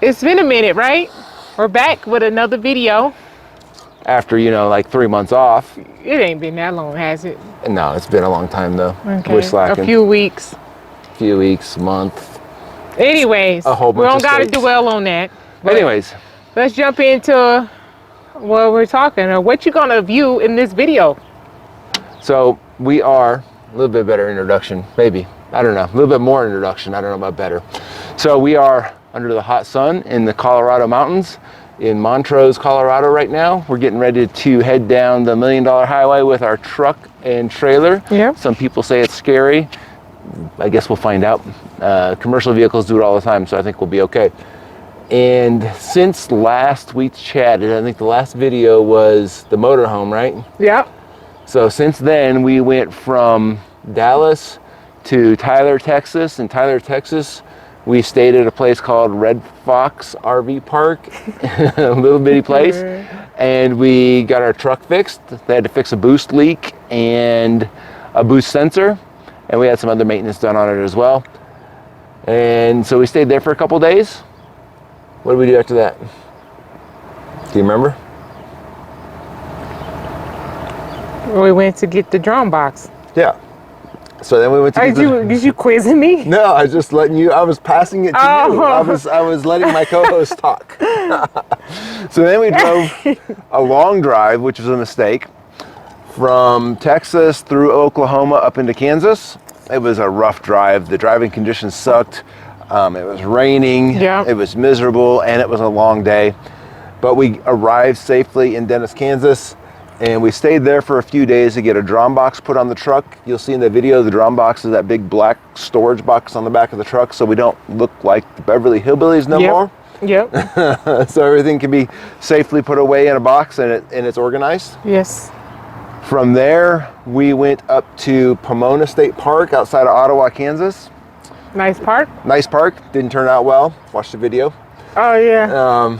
It's been a minute, right? We're back with another video. After, you know, like 3 months off. It ain't been that long, has it? No, it's been a long time though. Okay. We're slacking. A few weeks. Few weeks, month. Anyways, a whole bunch we don't of gotta states. dwell on that. Anyways, let's jump into what we're talking, or what you're gonna view in this video. so we are a little bit better introduction, maybe. I don't know, a little bit more introduction. I don't know about better. So we are under the hot sun in the Colorado mountains in Montrose, Colorado right now. We're getting ready to head down the $1 Million Highway with our truck and trailer. Yeah. Some people say it's scary. I guess we'll find out. Commercial vehicles do it all the time, so I think we'll be okay. And since last we chatted, I think the last video was the motorhome, right? Yep. So since then, we went from Dallas to Tyler, Texas. In Tyler, Texas, we stayed at a place called Red Fox RV Park, a little bitty place. And we got our truck fixed. They had to fix a boost leak and a boost sensor. And we had some other maintenance done on it as well. And so we stayed there for a couple days. What did we do after that? Do you remember? We went to get the drum box. Yeah. So then we went to Did you quizzing me? No, I was just letting you, I was passing it to you. I was letting my co-host talk. So then we drove a long drive, which was a mistake, from Texas through Oklahoma up into Kansas. It was a rough drive. The driving conditions sucked. It was raining. Yeah. It was miserable, and it was a long day. But we arrived safely in Dennis, Kansas. And we stayed there for a few days to get a drum box put on the truck. You'll see in the video, the drum box is that big black storage box on the back of the truck, so we don't look like the Beverly Hillbillies no more. Yep. So everything can be safely put away in a box and it's organized. Yes. From there, we went up to Pomona State Park outside of Ottawa, Kansas. Nice park. Nice park. Didn't turn out well. Watch the video. Oh yeah.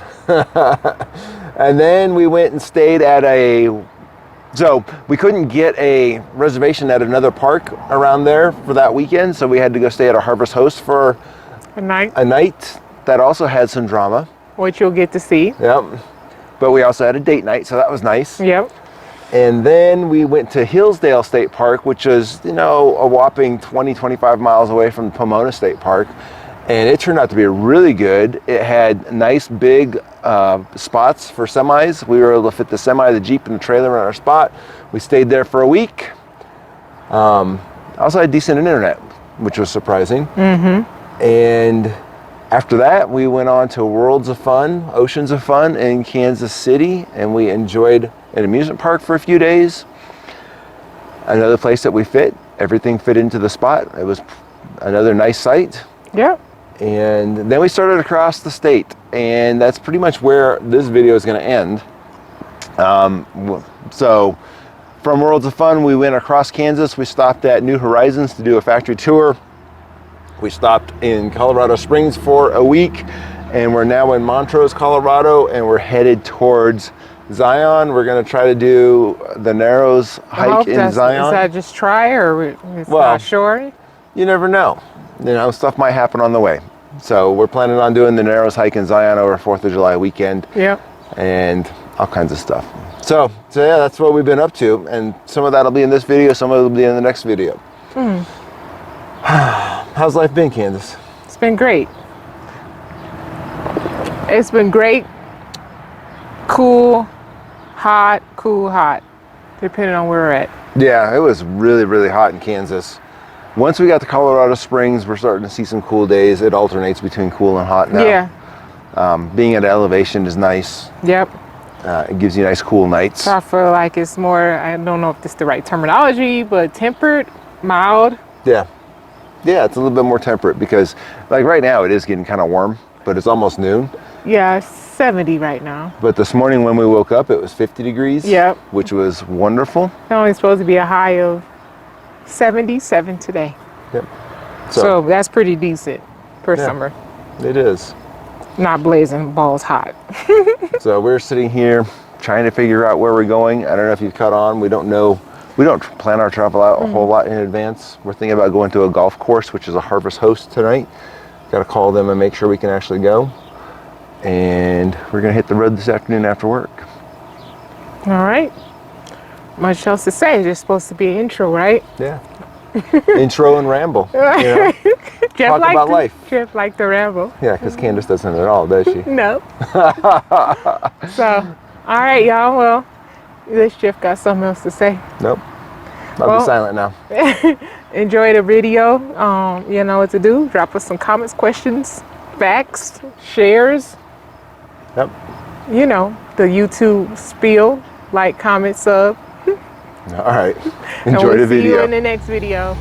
And then we went and stayed at so we couldn't get a reservation at another park around there for that weekend, so we had to go stay at a Harvest Host for a night. That also had some drama. Which you'll get to see. Yep. But we also had a date night, so that was nice. Yep. And then we went to Hillsdale State Park, which is, you know, a whopping 25 miles away from Pomona State Park. And it turned out to be really good. It had nice big spots for semis. We were able to fit the semi, the Jeep, and the trailer in our spot. We stayed there for a week. Also had decent internet, which was surprising. Mm-hmm. And after that, we went on to Worlds of Fun, Oceans of Fun in Kansas City, and we enjoyed an amusement park for a few days. Another place that we fit. Everything fit into the spot. It was another nice site. Yep. And then we started across the state, and that's pretty much where this video is going to end. So from Worlds of Fun, we went across Kansas. We stopped at New Horizons to do a factory tour. We stopped in Colorado Springs for a week, and we're now in Montrose, Colorado, and we're headed towards Zion. We're going to try to do the Narrows hike in Zion. Is that just try, or it's not sure? You never know. You know, stuff might happen on the way. So we're planning on doing the Narrows hike in Zion over 4th of July weekend. Yep. And all kinds of stuff. So yeah, that's what we've been up to. And some of that'll be in this video, some of it will be in the next video. How's life been, Candace? It's been great. It's been great. Cool, hot, depending on where we're at. Yeah, it was really, really hot in Kansas. Once we got to Colorado Springs, we're starting to see some cool days. It alternates between cool and hot now. Yeah. Being at elevation is nice. Yep. It gives you nice cool nights. So I feel like it's more, I don't know if this is the right terminology, but tempered, mild. Yeah. Yeah, it's a little bit more temperate because like right now it is getting kind of warm, but it's almost noon. Yeah, it's 70 right now. But this morning when we woke up, it was 50 degrees. Yep. Which was wonderful. It's only supposed to be a high of 77 today. Yep. So that's pretty decent for summer. It is. Not blazing balls hot. So we're sitting here trying to figure out where we're going. I don't know if you've caught on. We don't know. We don't plan our travel out a whole lot in advance. We're thinking about going to a golf course, which is a Harvest Host tonight. Got to call them and make sure we can actually go. and we're gonna hit the road this afternoon after work. All right. Much else to say. It's supposed to be an intro, right? Yeah. Intro and ramble. You know? Talk about life. Just like the ramble. Yeah, because Candace doesn't at all, does she? No. So, all right, y'all. Well, this Jeff got something else to say. Nope. I'll be silent now. Enjoy the video. You know what to do. Drop us some comments, questions, facts, shares. Yep. You know, the YouTube spiel. Like, comment, sub. All right. Enjoy and we'll the video. See you in the next video.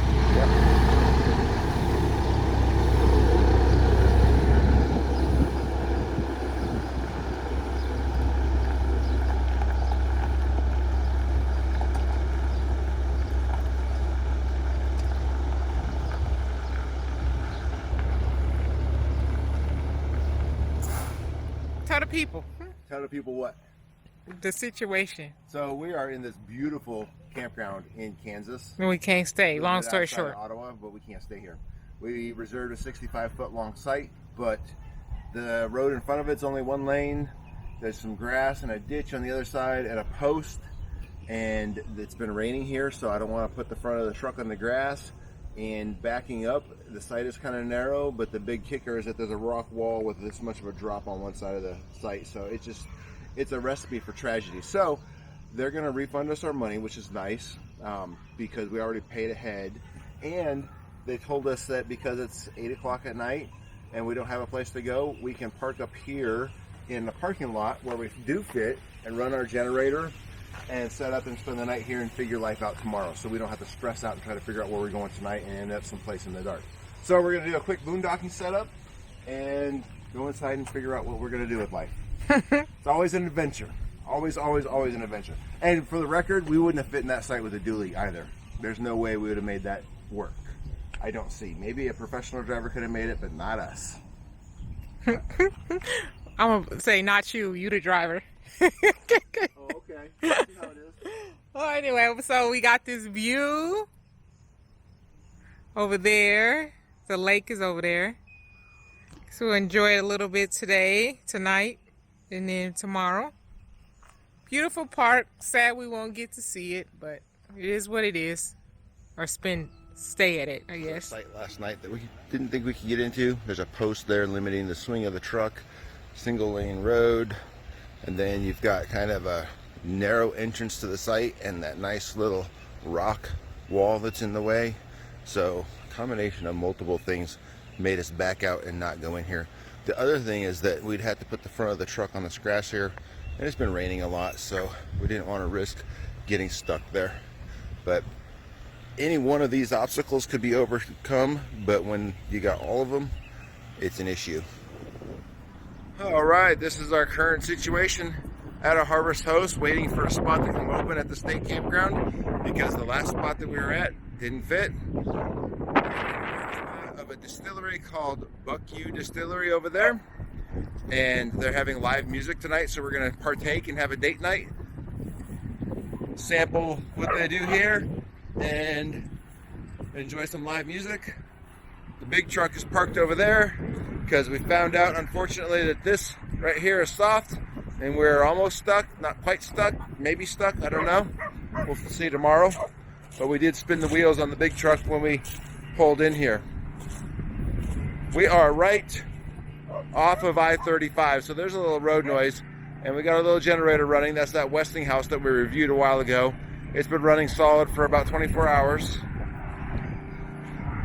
Tell the people. Tell the people what? The situation. So we are in this beautiful campground in Kansas. And we can't stay. Long story Outside short. of Ottawa, but we can't stay here. We reserved a 65-foot long site, but the road in front of it's only one lane. There's some grass and a ditch on the other side and a post. And it's been raining here, so I don't want to put the front of the truck on the grass. And backing up, the site is kind of narrow, but the big kicker is that there's a rock wall with this much of a drop on one side of the site. So it's a recipe for tragedy. So they're going to refund us our money, which is nice, because we already paid ahead. And they told us that because it's 8 o'clock at night and we don't have a place to go, we can park up here in the parking lot where we do fit and run our generator and set up and spend the night here and figure life out tomorrow, so we don't have to stress out and try to figure out where we're going tonight and end up someplace in the dark. So we're going to do a quick boondocking setup and go inside and figure out what we're going to do with life. It's always an adventure. Always, always, always an adventure. And for the record, we wouldn't have fit in that site with a dually either. There's no way we would have made that work. I don't see. Maybe a professional driver could have made it, but not us. I'm going to say not you. You the driver. Oh, okay. See how it is. Well, anyway, so we got this view over there. The lake is over there. So we'll enjoy it a little bit tonight, and then tomorrow. Beautiful park. Sad we won't get to see it, but it is what it is. Or stay at it, I guess. Site last night that we didn't think we could get into. There's a post there limiting the swing of the truck. Single lane road. And then you've got kind of a narrow entrance to the site and that nice little rock wall that's in the way. So a combination of multiple things made us back out and not go in here. The other thing is that we'd have to put the front of the truck on this grass here, and it's been raining a lot, so we didn't want to risk getting stuck there. But any one of these obstacles could be overcome, but when you got all of them, it's an issue. All right, this is our current situation at a Harvest Host, waiting for a spot to come open at the state campground because the last spot that we were at didn't fit. Of a distillery called Buckyu Distillery over there, and they're having live music tonight, so we're going to partake and have a date night, sample what they do here, and enjoy some live music. The big truck is parked over there because we found out, unfortunately, that this right here is soft and we're almost stuck, not quite stuck, maybe stuck, I don't know. We'll see tomorrow. But we did spin the wheels on the big truck when we pulled in here. We are right off of I-35, so there's a little road noise, and we got a little generator running. That's that Westinghouse that we reviewed a while ago. It's been running solid for about 24 hours.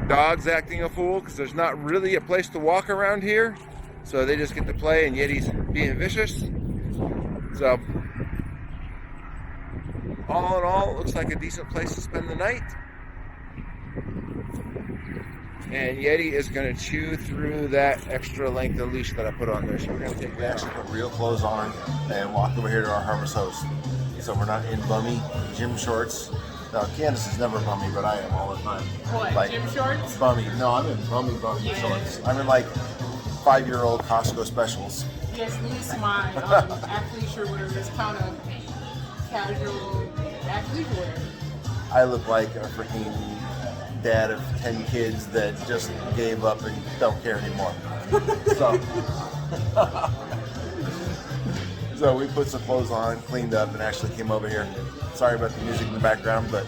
Dogs acting a fool because there's not really a place to walk around here, so they just get to play, and Yeti's being vicious. So all in all, it looks like a decent place to spend the night. And Yeti is going to chew through that extra length of leash that I put on there. So we're going to take that. Actually put real clothes on and walk over here to our Harvest Host. So we're not in bummy gym shorts. Now, Candace is never bummy, but I am all the time. What, like, gym shorts? Bummy. No, I'm in bummy shorts. I'm in like 5-year-old Costco specials. Yes, Louis, my athleisure wear is kind of casual athleisure wear. I look like a freaking dad of 10 kids that just gave up and don't care anymore. So So we put some clothes on, cleaned up, and actually came over here. Sorry about the music in the background, but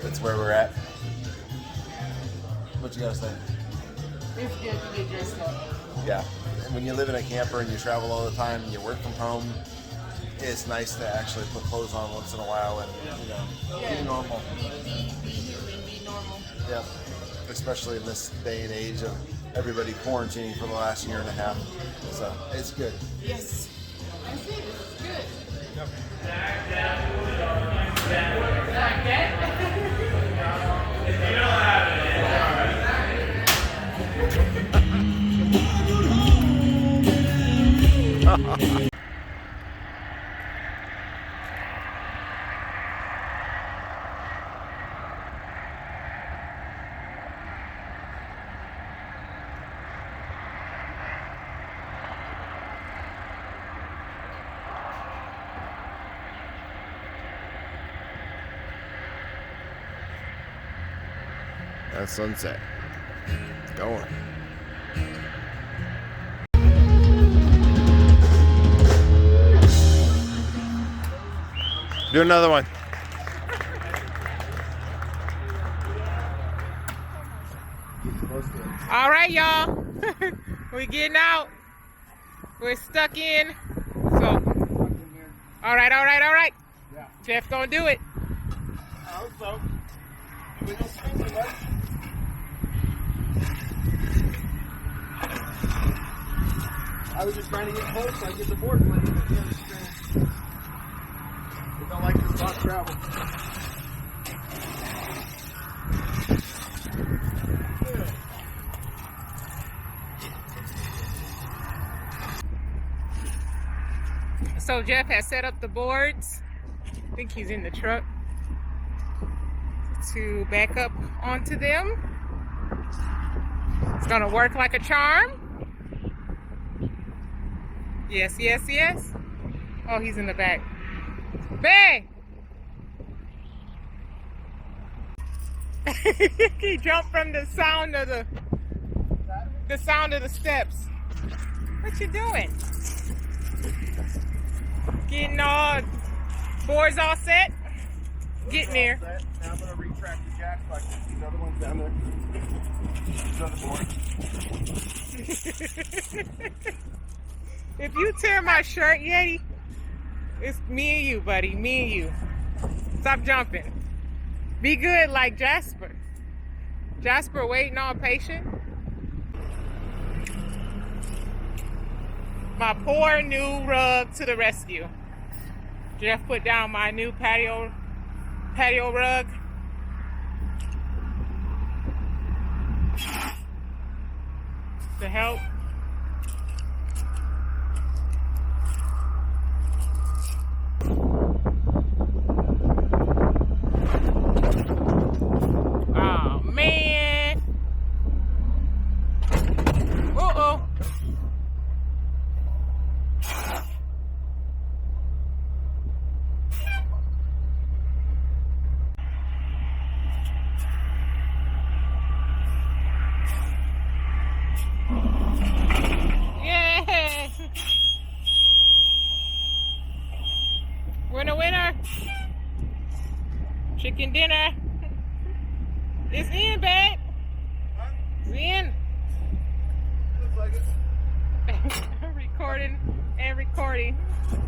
that's where we're at. What you guys think? It's good to get dressed up. Yeah. And when you live in a camper and you travel all the time and you work from home, it's nice to actually put clothes on once in a while and, you know, be normal. Be human, be normal. Yep. Especially in this day and age of everybody quarantining for the last year and a half. So it's good. Yes. That's it. It's good. Yep. That's sunset. Going. Do another one. All right, y'all. We're getting out. We're stuck in. So, all right. Yeah. Jeff gonna do it. I hope so. We don't spin too much. I was just trying to get close so I get the board landing. We don't like this hot travel. So Jeff has set up the boards. I think he's in the truck to back up onto them. It's gonna work like a charm. Yes. Oh, he's in the back. Bang! He jumped from the sound of the steps. What you doing? Getting all boards all set. Getting there. Now I'm gonna retract the jack so I can see the other ones down there. These other boards. If you tear my shirt, Yeti, it's me and you, buddy. Me and you. Stop jumping. Be good like Jasper. Jasper waiting on patient. My poor new rug to the rescue. Jeff put down my new patio rug. To help. Oh man. Uh-oh. Yeah. Winner. Chicken dinner. It's in, babe. It's in. Looks like it. Recording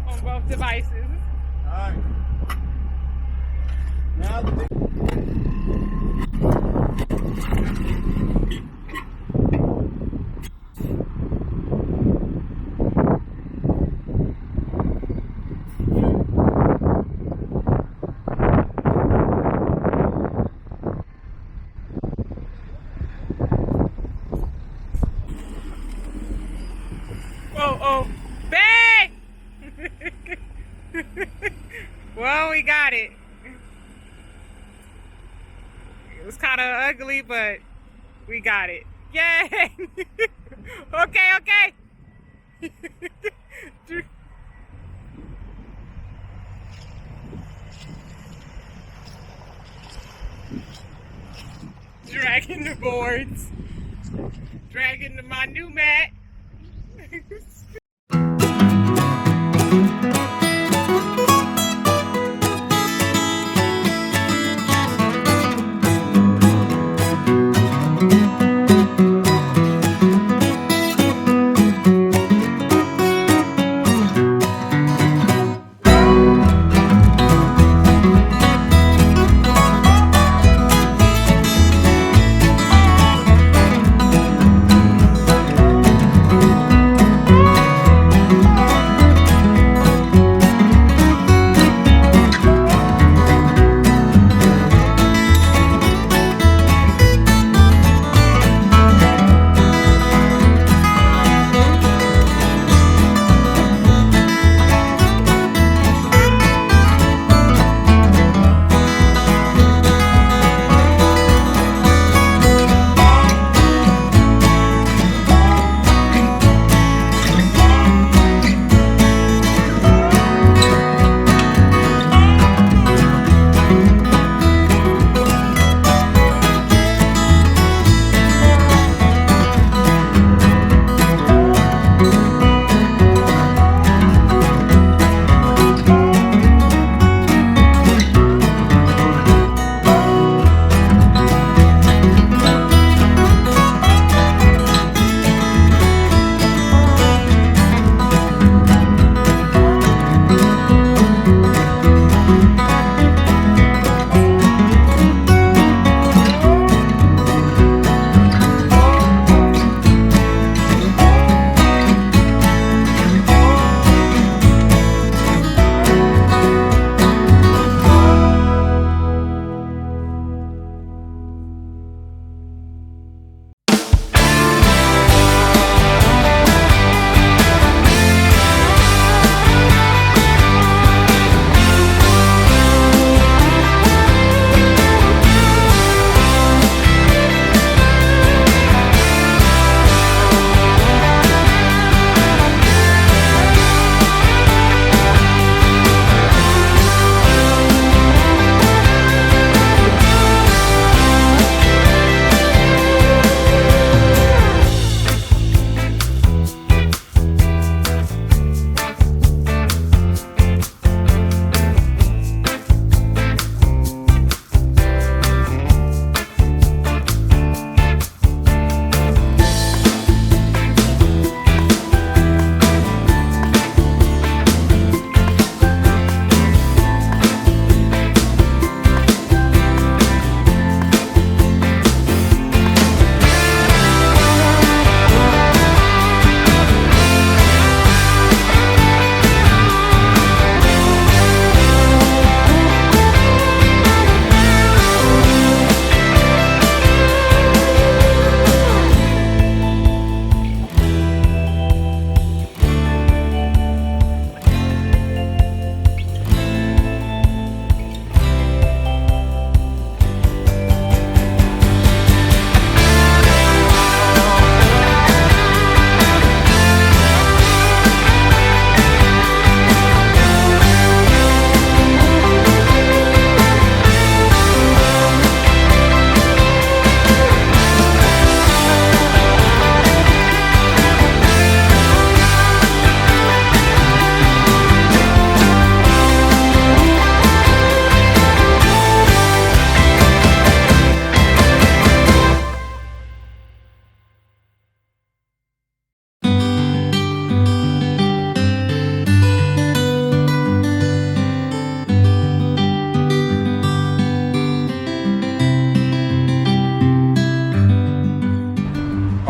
on both devices. Alright. Now the big Oh, bang! Well, we got it. It was kind of ugly, but we got it. Yay! Okay. Dragging the boards. Dragging my new mat.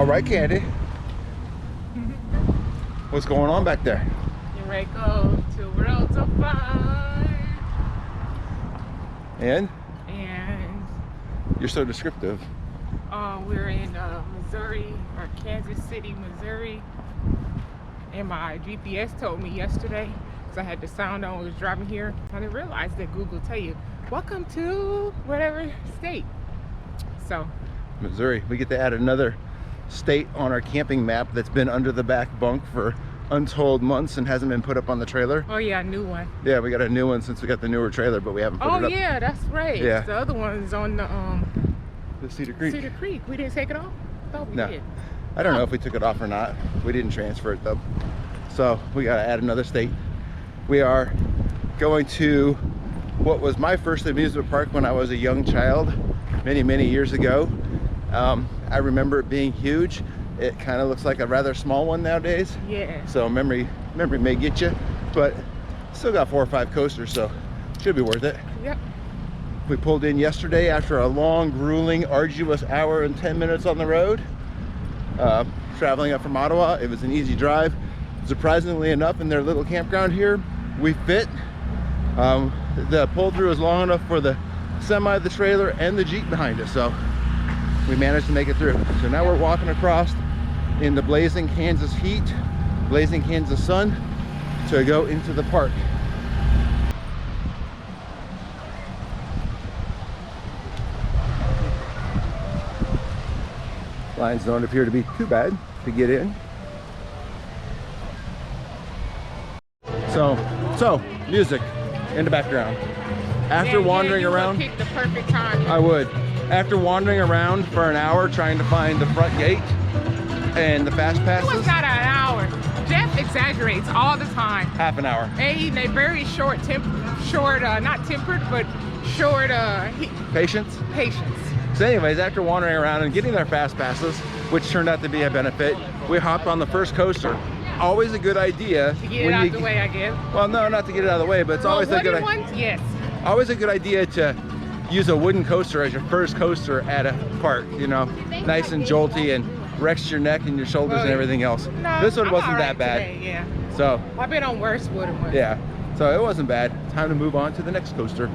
All right, Candy. What's going on back there? You're ready to go to Worlds of Fun. And And you're so descriptive. we're in Missouri, or Kansas City, Missouri. And my GPS told me yesterday, because I had the sound on when I was driving here, I didn't realize that Google tell you, welcome to whatever state. So, Missouri. We get to add another state on our camping map that's been under the back bunk for untold months and hasn't been put up on the trailer. oh yeah, new one. Yeah, we got a new one since we got the newer trailer, but we haven't put it Oh up. yeah, that's right. Yeah. The other one's on The Cedar Creek. Cedar Creek. We didn't take it off? I thought we No. did. I don't know if we took it off or not. We didn't transfer it though. So we gotta add another state. We are going to what was my first amusement park when I was a young child, many years ago. I remember it being huge. It kind of looks like a rather small one nowadays. Yeah. So memory may get you, but still got 4 or 5 coasters, so should be worth it. Yep. We pulled in yesterday after a long, grueling, arduous hour and 10 minutes on the road. Traveling up from Ottawa, it was an easy drive. Surprisingly enough, in their little campground here, we fit. The pull through is long enough for the semi, the trailer, and the Jeep behind us, so we managed to make it through. So now we're walking across in the blazing Kansas heat, blazing Kansas sun, to go into the park. Lines don't appear to be too bad to get in. So music in the background. After wandering you around, pick the perfect time. I would. After wandering around for an hour trying to find the front gate and the fast It passes, was not an hour. Jeff exaggerates all the time. half an hour. And they very short, not tempered, but short Patience. patience. So anyways, after wandering around and getting their fast passes, which turned out to be a benefit, we hopped on the first coaster. Always a good idea. To get it out the way, I guess. Well, no, not to get it out of the way, but it's always a good wooden ones, yes. always a good idea to use a wooden coaster as your first coaster at a park, you know, nice and jolty and wrecks your neck and your shoulders and everything else. No, This one I'm wasn't all that right bad. today, yeah. So, I've been on worse wooden ones. yeah, so it wasn't bad. Time to move on to the next coaster.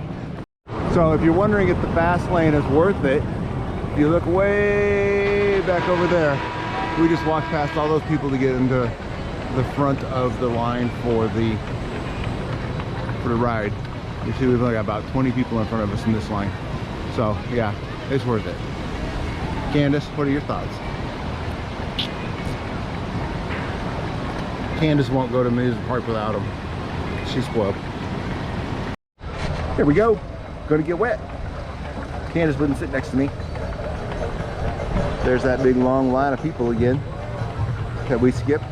So if you're wondering if the fast lane is worth it, if you look way back over there, we just walked past all those people to get into the front of the line for the ride. You see we've only got about 20 people in front of us in this line. So yeah, it's worth it. Candace, what are your thoughts? Candace won't go to amusement park without them. She's spoiled. Here we go. Gonna get wet. Candace wouldn't sit next to me. There's that big long line of people again that we skipped.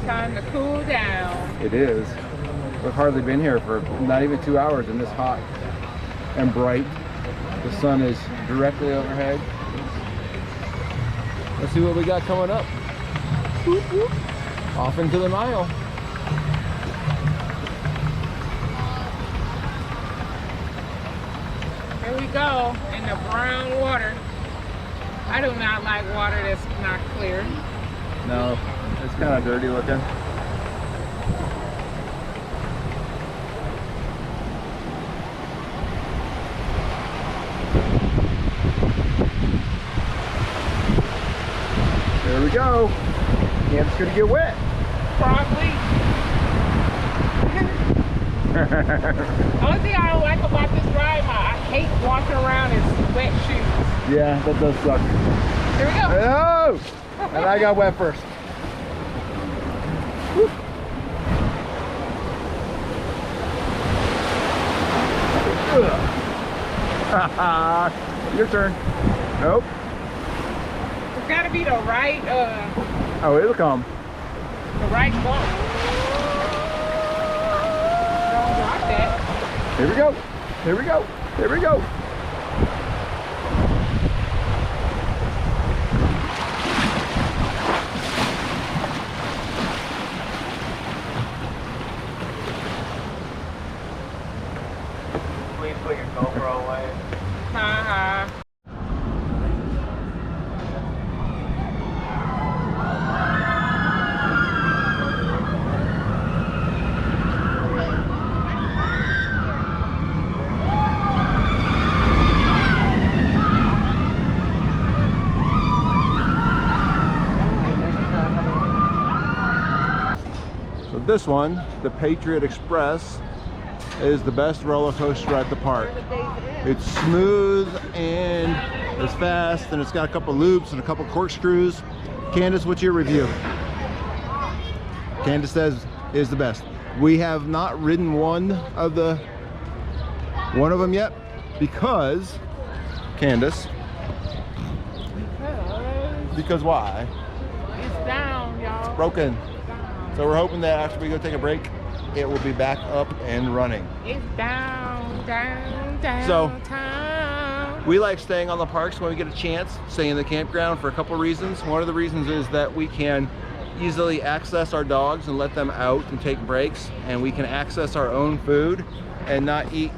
Time to cool down. It is. We've hardly been here for not even 2 hours and it's hot and bright. The sun is directly overhead. Let's see what we got coming up. Whoop, whoop. Off into the Nile. Here we go in the brown water. I do not like water that's not clear. No, it's kind of dirty looking. There we go. Camp's gonna get wet. Probably. Only thing I don't like about this ride, I hate walking around in wet shoes. Yeah, that does suck. Here we go. Oh! And I got wet first. Woo. Your turn. Nope. It's gotta be the right, Oh, it'll come. the right bump. Don't drop that. Here we go. Here we go. Here we go. put your GoPro away. Haha. So this one, the Patriot Express, is the best roller coaster at the park. It's smooth and it's fast, and it's got a couple loops and a couple corkscrews. Candace, what's your review? Candace says is the best. We have not ridden one of them yet because Candace. Because why? It's down, y'all. Broken. So we're hoping that after we go take a break, it will be back up and running. It's down, down, So, downtown. we like staying on the parks when we get a chance, staying in the campground for a couple reasons. One of the reasons is that we can easily access our dogs and let them out and take breaks, and we can access our own food and not eat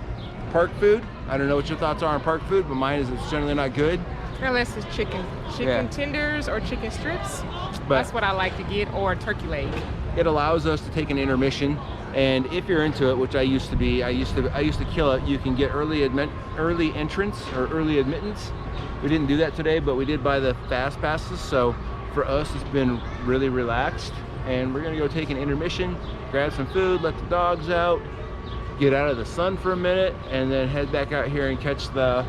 park food. I don't know what your thoughts are on park food, but mine is it's generally not good. Unless it's chicken Yeah. tenders or chicken strips. But That's what I like to get, or turkey leg. it allows us to take an intermission, and if you're into it, which I used to be, I used to kill it. You can get early entrance or early admittance. We didn't do that today, but we did buy the fast passes. So for us, it's been really relaxed, and we're gonna go take an intermission, grab some food, let the dogs out, get out of the sun for a minute, and then head back out here and catch the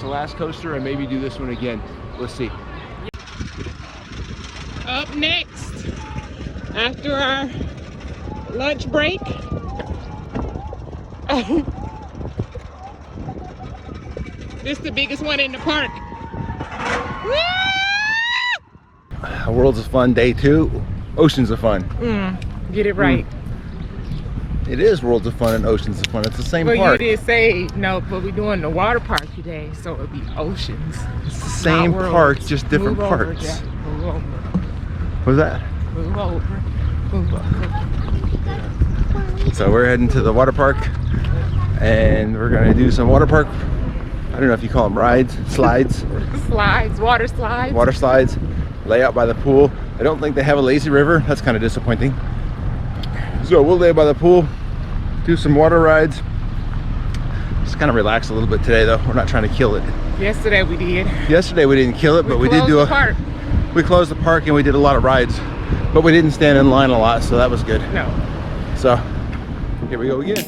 last coaster, and maybe do this one again. We'll see. Up next, after our lunch break, this is the biggest one in the park. Worlds of Fun Day 2, Oceans of Fun. Get it right. It is Worlds of Fun and Oceans of Fun. It's the same But park. you did say no, but we're doing the water park today, so it'll be oceans. It's the same Not worlds. park, just different Move over, parts. Jack. Move over. What's that? Move over. Move over. So we're heading to the water park, and we're gonna do some water park. I don't know if you call them rides, slides, Slides, water slides. water slides. Lay out by the pool. I don't think they have a lazy river. That's kind of disappointing. So we'll lay by the pool, do some water rides. Just kind of relax a little bit today, though. We're not trying to kill it. Yesterday we did. Yesterday we didn't kill it, but we did closed do the a park. We closed the park and we did a lot of rides, but we didn't stand in line a lot, so that was good. No. So here we go again.